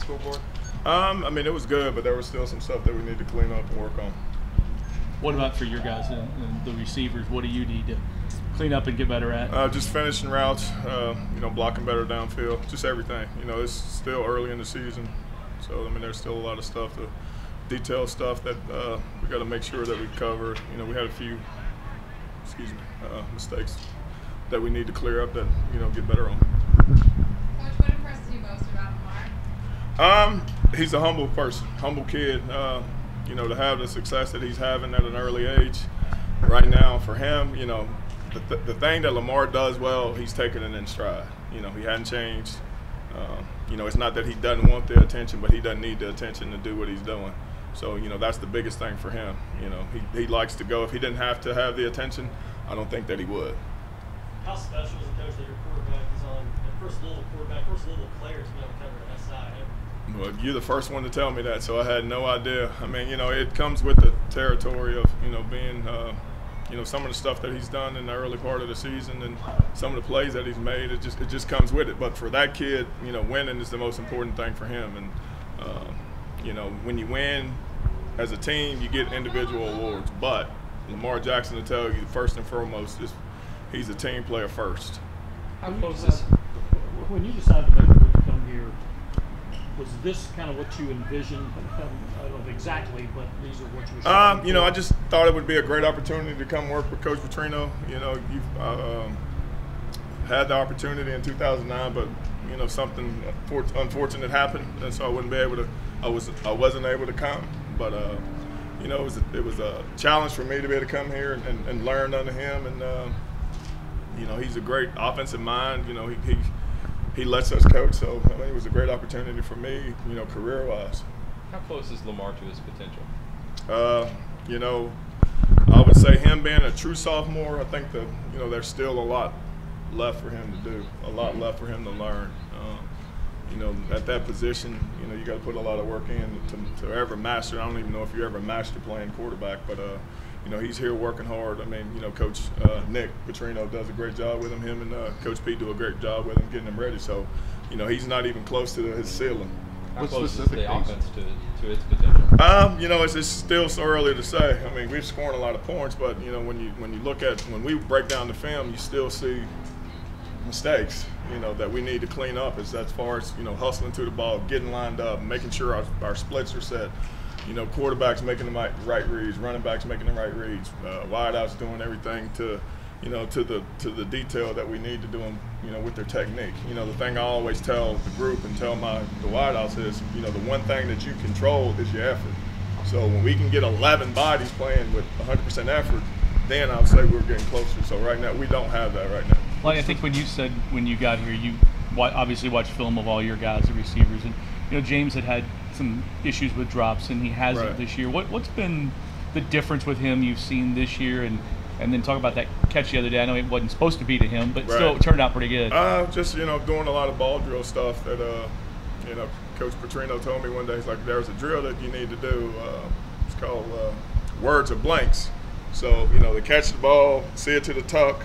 scoreboard? I mean, it was good, but there was still some stuff that we need to clean up and work on. What about for your guys and the receivers? What do you need to clean up and get better at? Just finishing routes, blocking better downfield, just everything. It's still early in the season, so I mean, there's still a lot of stuff, the detailed stuff that we got to make sure that we cover. We had a few, mistakes that we need to clear up that get better on. Coach, what impresses you most about Lamar? He's a humble person, humble kid. To have the success that he's having at an early age right now for him, the thing that Lamar does well, he's taking it in stride. He hadn't changed. It's not that he doesn't want the attention, but he doesn't need the attention to do what he's doing. So, that's the biggest thing for him. He likes to go. If he didn't have to have the attention, I don't think that he would. How special is it, Coach, that your quarterback is on the first little player to be able to cover an SI? Well, you're the first one to tell me that, so I had no idea. I mean, it comes with the territory of, being, some of the stuff that he's done in the early part of the season and some of the plays that he's made. It just comes with it. But for that kid, winning is the most important thing for him. And when you win as a team, you get individual awards. But Lamar Jackson will tell you, first and foremost, he's a team player first. How close is when you decided to make the move to come here? Was this kind of what you envisioned? I don't know exactly, but these are what you were I just thought it would be a great opportunity to come work with Coach Petrino. You've had the opportunity in 2009, but something unfortunate happened, and so I wouldn't be able to. I wasn't able to come, but it was a challenge for me to be able to come here and learn under him, and he's a great offensive mind. He lets us coach, so I mean, it was a great opportunity for me, career-wise. How close is Lamar to his potential? I would say him being a true sophomore, I think there's still a lot left for him to do, a lot left for him to learn. At that position, you got to put a lot of work in to ever master. I don't even know if you ever master playing quarterback, but he's here working hard. I mean, Coach Nick Petrino does a great job with him. Him and Coach Pete do a great job with him, getting him ready. So, he's not even close to his ceiling. How close is the offense to its potential? It's still so early to say. I mean, we've scored a lot of points, but when we break down the film, you still see mistakes, that we need to clean up as far as, hustling to the ball, getting lined up, making sure our splits are set. Quarterbacks making the right reads, running backs making the right reads, wideouts doing everything to the detail that we need to do them, with their technique. The thing I always tell the group and tell the wideouts is, the one thing that you control is your effort. So when we can get 11 bodies playing with 100% effort, then I'll say we're getting closer. So right now, we don't have that right now. Like I think when you said when you got here, you obviously watched film of all your guys, the receivers, and James had some issues with drops, and he hasn't this year. What's been the difference with him you've seen this year, and then talk about that catch the other day? I know it wasn't supposed to be to him, but still it turned out pretty good. Just doing a lot of ball drill stuff that Coach Petrino told me one day. He's like, there's a drill that you need to do. It's called words or blanks. So they catch the ball, see it to the tuck.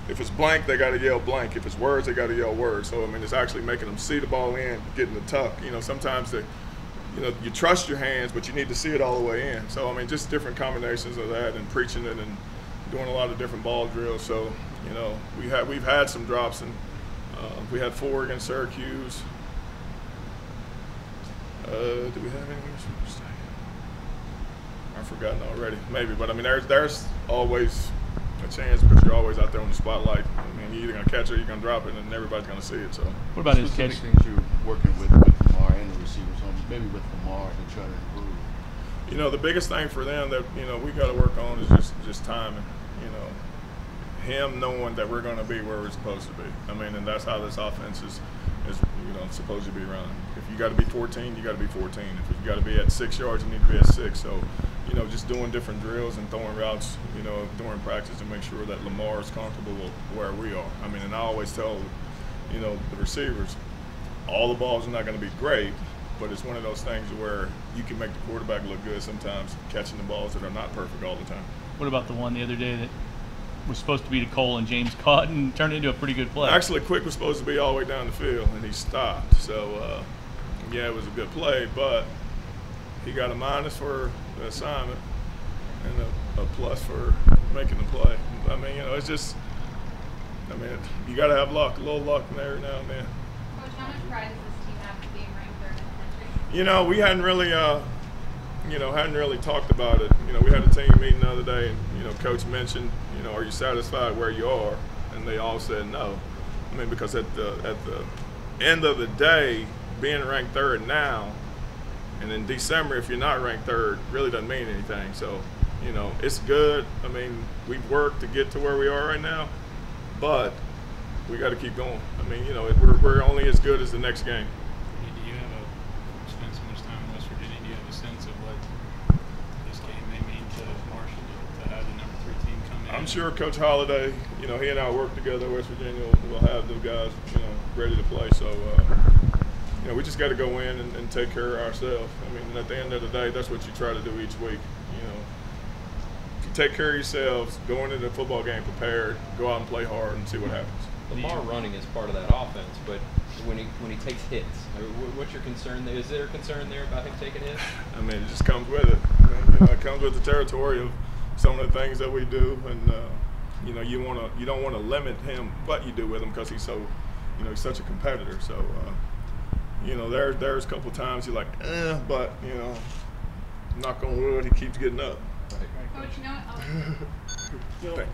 If it's blank, they got to yell blank. If it's words, they got to yell words. So, I mean, it's actually making them see the ball in, getting the tuck. Sometimes you trust your hands, but you need to see it all the way in. So, I mean, just different combinations of that and preaching it and doing a lot of different ball drills. So, we've had some drops, and we had 4 against Syracuse. Do we have any? I've forgotten already. Maybe, but I mean, there's always a chance because you're always out there on the spotlight. I mean, you're either gonna catch it or you're gonna drop it, and everybody's gonna see it. So, what about his catch? Things you're working with Lamar and the receivers on, maybe with Lamar to try to improve? The biggest thing for them that we got to work on is just timing. Him knowing that we're going to be where we're supposed to be. I mean, and that's how this offense is supposed to be run. If you got to be 14, you got to be 14. If you got to be at 6 yards, you need to be at 6. So, just doing different drills and throwing routes, during practice to make sure that Lamar is comfortable with where we are. I mean, and I always tell, the receivers, all the balls are not going to be great, but it's one of those things where you can make the quarterback look good sometimes, catching the balls that are not perfect all the time. What about the one the other day that was supposed to be to Cole and James caught and turned into a pretty good play? Actually, Quick was supposed to be all the way down the field, and he stopped. So, yeah, it was a good play, but he got a minus for the assignment and a plus for making the play. I mean, you know, it's just, I mean, you got to have luck, a little luck in there now and then. Coach, how much pride does this team have in being ranked third in the country? You know, we hadn't really talked about it. You know, we had a team meeting the other day, and you know, Coach mentioned, you know, are you satisfied where you are? And they all said no. I mean, because at the end of the day, being ranked third now, and in December, if you're not ranked third, really doesn't mean anything. So, you know, it's good. I mean, we've worked to get to where we are right now, but we got to keep going. I mean, you know, we're only as good as the next game. Do you spend so much time in West Virginia? Do you have a sense of what this game may mean to Marshall to have the number 3 team come in? I'm sure Coach Holliday, you know, he and I work together. West Virginia will have the guys, you know, ready to play. So, you know, we just got to go in and take care of ourselves. I mean, at the end of the day, that's what you try to do each week. You know, if you take care of yourselves, go into the football game prepared, go out and play hard and see what happens. Lamar running is part of that offense, but when he takes hits, what's your concern there? Is there a concern there about him taking hits? I mean, it just comes with it. I mean, you know, it comes with the territory of some of the things that we do, and you know, you don't want to limit him what you do with him because he's so, you know, he's such a competitor. So, you know, there's a couple times you're like, but you know, knock on wood, he keeps getting up. Coach, you know what? Thank you.